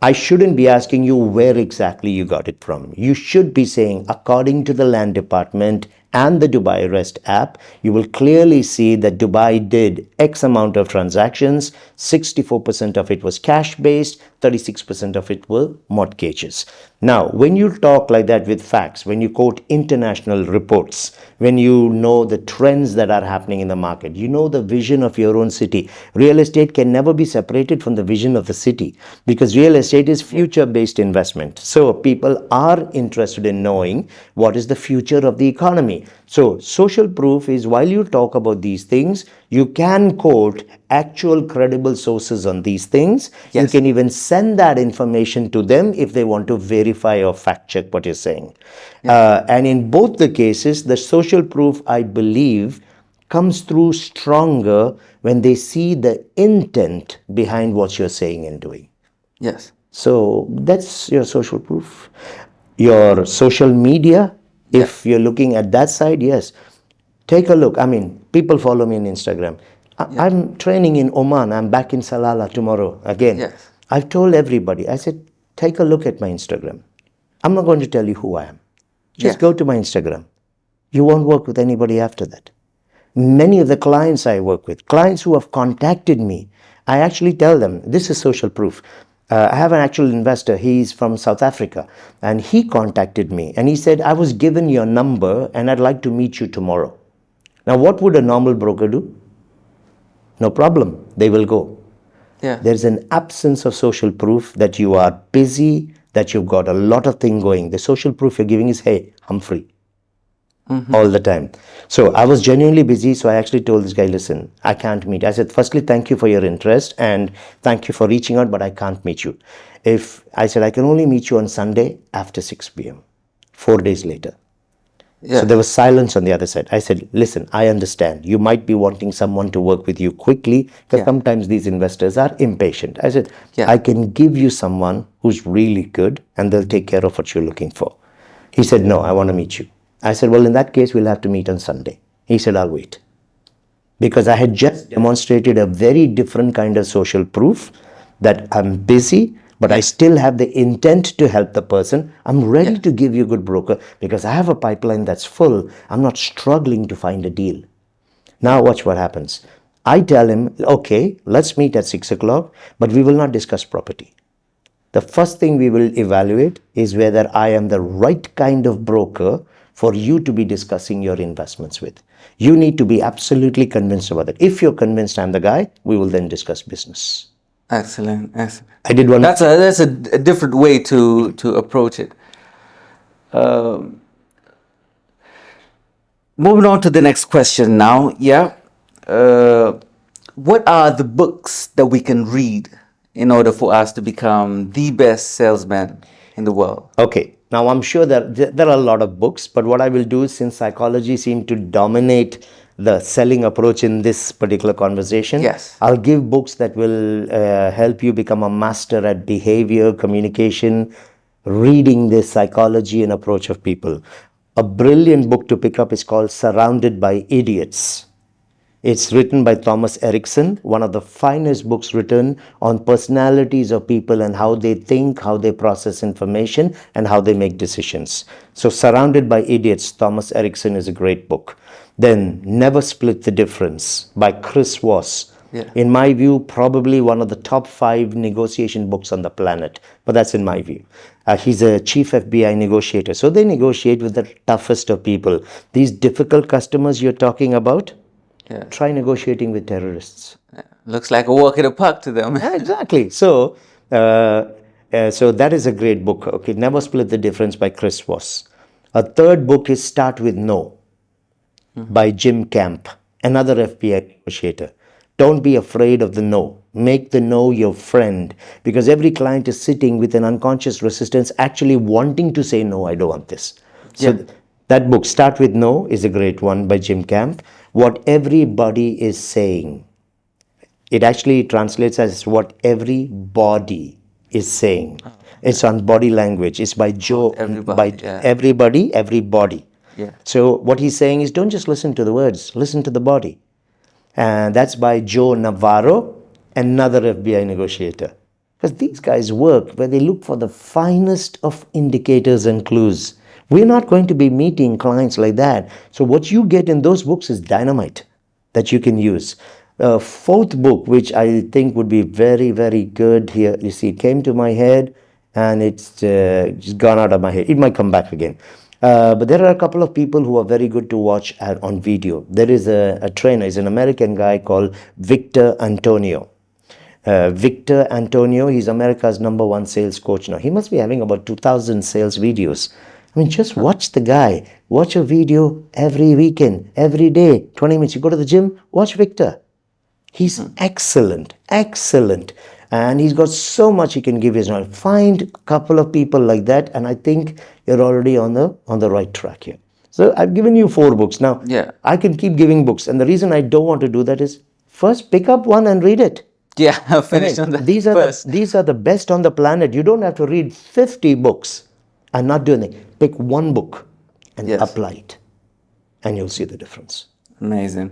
I shouldn't be asking you where exactly you got it from. You should be saying, according to the land department and the Dubai Rest app, you will clearly see that Dubai did X amount of transactions, 64% of it was cash based, 36% of it were mortgages. Now, when you talk like that with facts, when you quote international reports, when you know the trends that are happening in the market, you know the vision of your own city. Real estate can never be separated from the vision of the city, because real estate is future-based investment. So people are interested in knowing what is the future of the economy. So social proof is, while you talk about these things, you can quote actual credible sources on these things. You Yes. can even send that information to them if they want to verify or fact check what you're saying. And in both the cases, the social proof, I believe, comes through stronger when they see the intent behind what you're saying and doing. Yes. So that's your social proof. Your social media, if you're looking at that side, yes. Take a look. I mean, people follow me on Instagram. I'm training in Oman. I'm back in Salalah tomorrow again. Yes. I've told everybody, I said, take a look at my Instagram. I'm not going to tell you who I am. Just Yes. go to my Instagram. You won't work with anybody after that. Many of the clients I work with, clients who have contacted me, I actually tell them, this is social proof. I have an actual investor, he's from South Africa, and he contacted me and he said, I was given your number and I'd like to meet you tomorrow. Now, what would a normal broker do? No problem, they will go. Yeah. There's an absence of social proof that you are busy, that you've got a lot of things going. The social proof you're giving is, hey, I'm free. All the time. So I was genuinely busy. So I actually told this guy, listen, I can't meet. I said, firstly, thank you for your interest and thank you for reaching out, but I can't meet you. If I said, I can only meet you on Sunday after 6 p.m., 4 days later. Yeah. So there was silence on the other side. I said, listen, I understand. You might be wanting someone to work with you quickly, because sometimes these investors are impatient. I said, I can give you someone who's really good and they'll take care of what you're looking for. He said, no, I want to meet you. I said, well, in that case, we'll have to meet on Sunday. He said, I'll wait. Because I had just demonstrated a very different kind of social proof that I'm busy, but I still have the intent to help the person. I'm ready to give you a good broker because I have a pipeline that's full. I'm not struggling to find a deal. Now watch what happens. I tell him, okay, let's meet at 6 o'clock, but we will not discuss property. The first thing we will evaluate is whether I am the right kind of broker for you to be discussing your investments with. You need to be absolutely convinced about that. If you're convinced I'm the guy, we will then discuss business. Excellent. Excellent. I did one. That's a different way to approach it. Moving on to the next question now. Yeah. What are the books that we can read in order for us to become the best salesman in the world? Okay. Now, I'm sure that there are a lot of books, but what I will do, since psychology seemed to dominate the selling approach in this particular conversation, I'll give books that will help you become a master at behavior, communication, reading the psychology and approach of people. A brilliant book to pick up is called Surrounded by Idiots. It's written by Thomas Erickson, one of the finest books written on personalities of people and how they think, how they process information, and how they make decisions. So Surrounded by Idiots, Thomas Erickson, is a great book. Then Never Split the Difference by Chris Voss. In my view, probably one of the top 5 negotiation books on the planet. But that's in my view. He's a chief FBI negotiator. So they negotiate with the toughest of people. These difficult customers you're talking about, try negotiating with terrorists. Looks like a walk in the park to them. Exactly. So that is a great book. Okay, Never Split the Difference by Chris Voss. A third book is Start with No by Jim Camp, another FBI negotiator. Don't be afraid of the no. Make the no your friend, because every client is sitting with an unconscious resistance, actually wanting to say, no, I don't want this. So that book, Start with No, is a great one by Jim Camp. What everybody is saying. It actually translates as what everybody is saying. It's on body language. It's by Joe. Everybody. So what he's saying is, don't just listen to the words, listen to the body. And that's by Joe Navarro, another FBI negotiator. Because these guys work where they look for the finest of indicators and clues. We're not going to be meeting clients like that. So what you get in those books is dynamite that you can use. Fourth book, which I think would be very, very good here. You see, it came to my head and it's just gone out of my head. It might come back again. But there are a couple of people who are very good to watch on video. There is a trainer, he's an American guy called Victor Antonio. Victor Antonio, he's America's #1 sales coach now. He must be having about 2,000 sales videos. I mean, just watch the guy. Watch a video every weekend, every day, 20 minutes. You go to the gym, watch Victor. He's excellent, excellent. And he's got so much he can give his knowledge. Find a couple of people like that, and I think you're already on the right track here. So I've given you 4 books. Now, Yeah. I can keep giving books. And the reason I don't want to do that is first pick up one and read it. Yeah, I'll finish on that first. These are the best on the planet. You don't have to read 50 books and not do anything. Pick one book and Yes. apply it, and you'll see the difference. Amazing.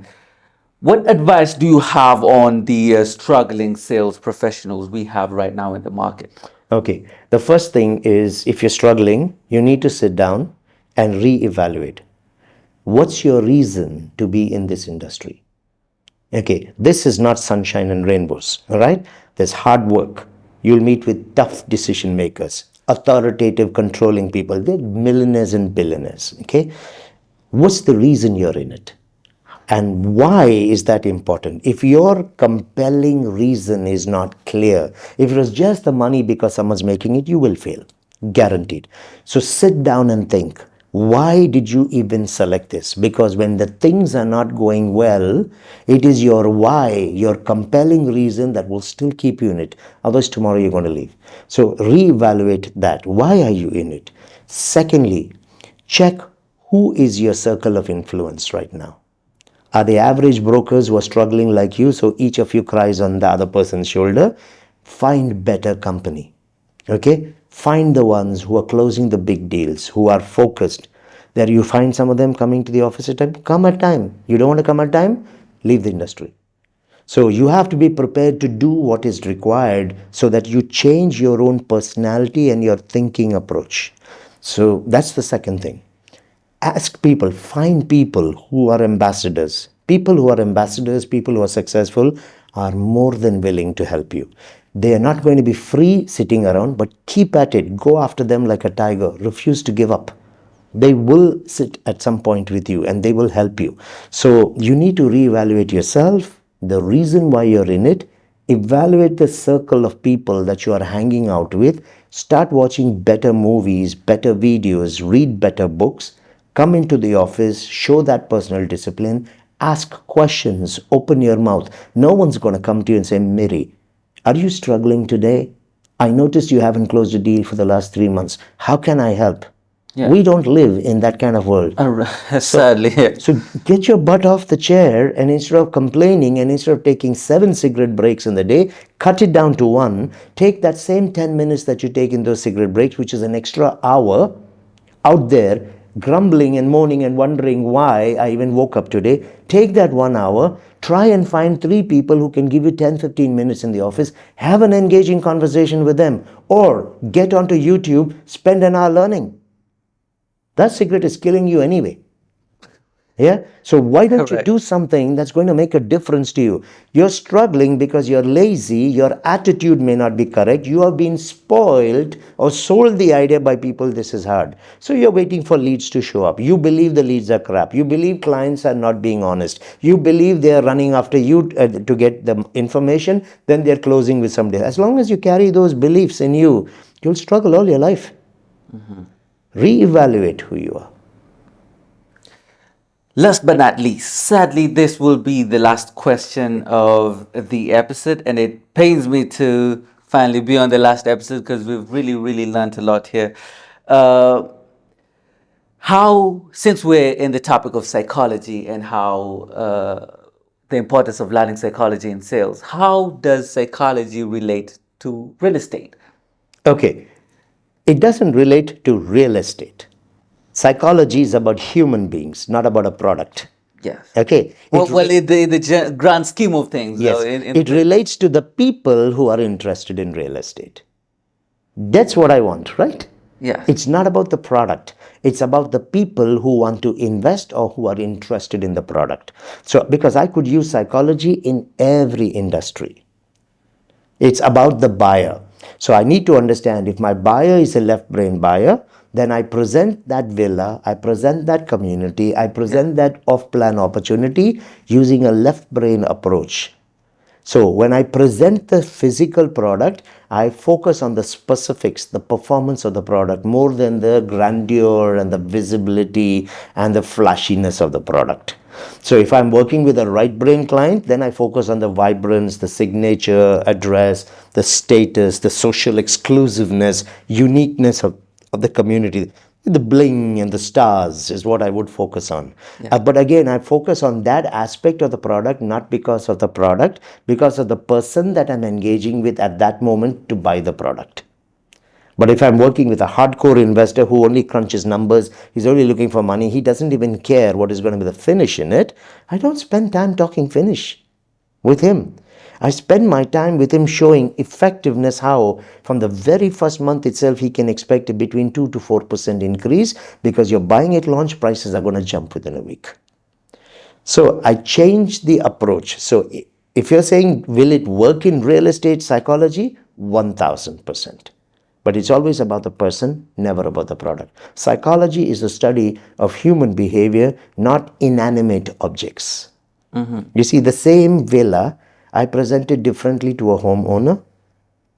What advice do you have on the struggling sales professionals we have right now in the market? Okay, the first thing is if you're struggling, you need to sit down and re-evaluate. What's your reason to be in this industry? Okay, this is not sunshine and rainbows, all right? There's hard work. You'll meet with tough decision makers, authoritative, controlling people. They're millionaires and billionaires, okay? What's the reason you're in it? And why is that important? If your compelling reason is not clear, if it was just the money because someone's making it, you will fail, guaranteed. So sit down and think, why did you even select this? Because when the things are not going well, it is your why, your compelling reason that will still keep you in it. Otherwise, tomorrow you're going to leave. So reevaluate that. Why are you in it? Secondly, check who is your circle of influence right now. Are they average brokers who are struggling like you, so each of you cries on the other person's shoulder? Find better company, okay? Find the ones who are closing the big deals, who are focused. There you find some of them coming to the office at time. Come at time. You don't want to come at time? Leave the industry. So you have to be prepared to do what is required so that you change your own personality and your thinking approach. So that's the second thing. Ask people, find people who are ambassadors. People who are ambassadors, people who are successful are more than willing to help you. They are not going to be free sitting around, but keep at it. Go after them like a tiger. Refuse to give up. They will sit at some point with you and they will help you. So you need to reevaluate yourself, the reason why you're in it, evaluate the circle of people that you are hanging out with, start watching better movies, better videos, read better books, come into the office, show that personal discipline, ask questions, open your mouth. No one's going to come to you and say, Miri, are you struggling today? I noticed you haven't closed a deal for the last 3 months. How can I help? Yeah. We don't live in that kind of world. Sadly, yeah. So get your butt off the chair and instead of complaining and instead of taking 7 cigarette breaks in the day, cut it down to 1. Take that same 10 minutes that you take in those cigarette breaks, which is an extra hour out there, grumbling and moaning and wondering why I even woke up today. Take that 1 hour, try and find 3 people who can give you 10-15 minutes in the office, have an engaging conversation with them, or get onto YouTube, spend an hour learning. That cigarette is killing you anyway. Yeah? So why don't you Correct. do something that's going to make a difference to you? You're struggling because you're lazy, your attitude may not be correct, you have been spoiled or sold the idea by people this is hard. So you're waiting for leads to show up. You believe the leads are crap. You believe clients are not being honest. You believe they're running after you to get the information, then they're closing with somebody. As long as you carry those beliefs in you, you'll struggle all your life. Reevaluate who you are. Last but not least, sadly, this will be the last question of the episode, and it pains me to finally be on the last episode because we've really, really learned a lot here. Since we're in the topic of psychology and how the importance of learning psychology in sales, how does psychology relate to real estate? Okay, it doesn't relate to real estate. Psychology is about human beings, not about a product. Yes. Okay. Well, in the grand scheme of things. Yes, though, it relates to the people who are interested in real estate. That's what I want, right? Yes. It's not about the product. It's about the people who want to invest or who are interested in the product. So, because I could use psychology in every industry. It's about the buyer. So I need to understand if my buyer is a left brain buyer, then I present that villa, I present that community, I present that off plan opportunity using a left brain approach. So when I present the physical product, I focus on the specifics, the performance of the product more than the grandeur and the visibility and the flashiness of the product. So if I'm working with a right brain client, then I focus on the vibrance, the signature, address, the status, the social exclusiveness, uniqueness of the community. The bling and the stars is what I would focus on. But again, I focus on that aspect of the product, not because of the product, because of the person that I'm engaging with at that moment to buy the product. But if I'm working with a hardcore investor who only crunches numbers, he's only looking for money, he doesn't even care what is going to be the finish in it, I don't spend time talking finish with him. I spend my time with him showing effectiveness, how from the very first month itself he can expect a between 2 to 4% increase because you're buying at launch, prices are going to jump within a week. So I changed the approach. So if you're saying, will it work in real estate psychology? 1000%. But it's always about the person, never about the product. Psychology is the study of human behavior, not inanimate objects. You see, the same villa I presented differently to a homeowner.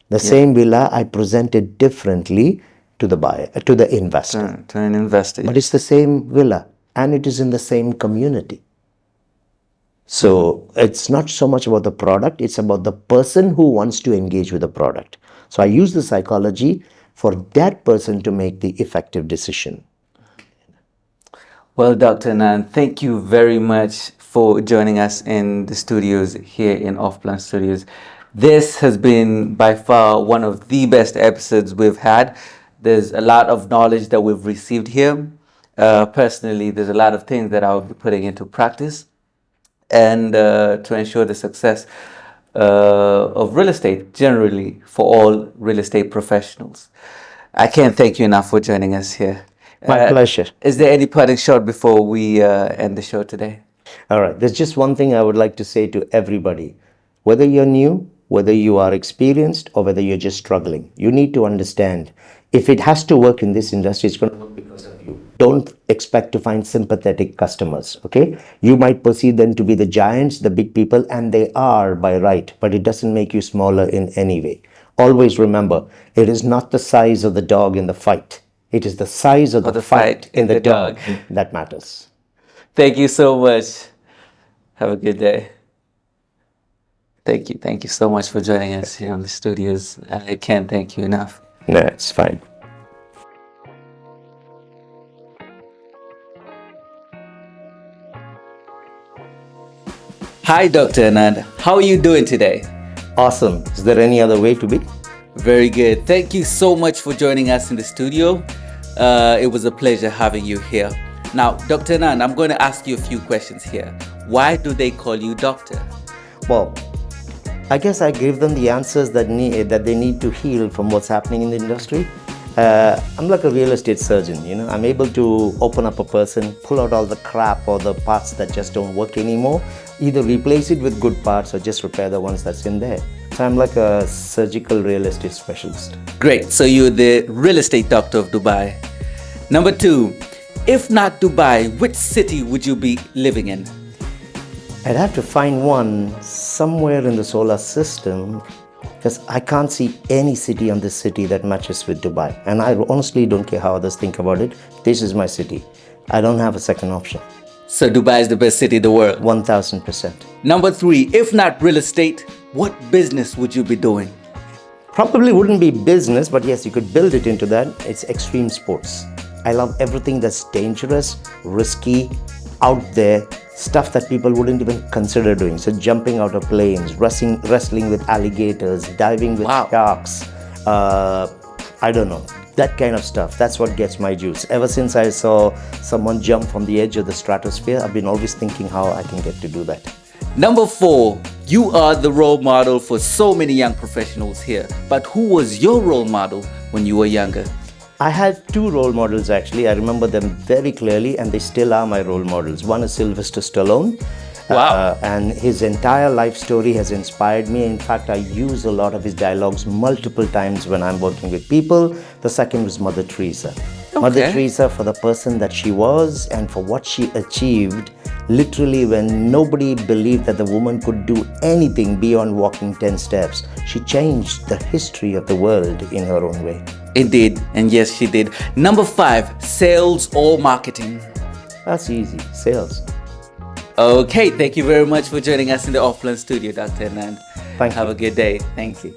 The same villa I presented differently to the buyer, to the investor. To an investor. But it's the same villa and it is in the same community. So it's not so much about the product, it's about the person who wants to engage with the product. So I use the psychology for that person to make the effective decision. Well, Dr. Anand, thank you very much for joining us in the studios here in Off Plan Studios. This has been by far one of the best episodes we've had. There's a lot of knowledge that we've received here. Personally, there's a lot of things that I'll be putting into practice and to ensure the success of real estate generally for all real estate professionals. I can't thank you enough for joining us here. My pleasure. Is there any parting shot before we end the show today? All right, there's just one thing I would like to say to everybody. Whether you're new, whether you are experienced, or whether you're just struggling, you need to understand, if it has to work in this industry, it's going to work because of you. Don't expect to find sympathetic customers, okay? You might perceive them to be the giants, the big people, and they are by right, but it doesn't make you smaller in any way. Always remember, it is not the size of the dog in the fight. It is the size of the fight in the dog that matters. Thank you so much. Have a good day. Thank you. Thank you so much for joining us here on the studios. I can't thank you enough. No, it's fine. Hi, Dr. Anand. How are you doing today? Awesome. Is there any other way to be? Very good. Thank you so much for joining us in the studio. It was a pleasure having you here. Now, Dr. Anand, I'm going to ask you a few questions here. Why do they call you doctor? Well, I guess I give them the answers that they need to heal from what's happening in the industry. I'm like a real estate surgeon, you know. I'm able to open up a person, pull out all the crap or the parts that just don't work anymore, either replace it with good parts or just repair the ones that's in there. So I'm like a surgical real estate specialist. Great. So you're the real estate doctor of Dubai. Number 2, if not Dubai, which city would you be living in? I'd have to find one somewhere in the solar system because I can't see any city on this city that matches with Dubai. And I honestly don't care how others think about it. This is my city. I don't have a second option. So Dubai is the best city in the world. 1000%. Number 3, if not real estate, what business would you be doing? Probably wouldn't be business, but yes, you could build it into that. It's extreme sports. I love everything that's dangerous, risky, out there, stuff that people wouldn't even consider doing. So jumping out of planes, wrestling with alligators, diving with sharks, I don't know, that kind of stuff. That's what gets my juice. Ever since I saw someone jump from the edge of the stratosphere, I've been always thinking how I can get to do that. Number 4, you are the role model for so many young professionals here. But who was your role model when you were younger? I had two role models actually. I remember them very clearly, and they still are my role models. One is Sylvester Stallone. Wow. And his entire life story has inspired me. In fact, I use a lot of his dialogues multiple times when I'm working with people. The second was Mother Teresa. Mother Okay. Teresa, for the person that she was and for what she achieved, literally when nobody believed that the woman could do anything beyond walking 10 steps, she changed the history of the world in her own way. Indeed. And yes, she did. Number 5, sales or marketing? That's easy. Sales. Okay, thank you very much for joining us in the Offline studio, Dr. Anand. Thank Have you. a good day. Thank you.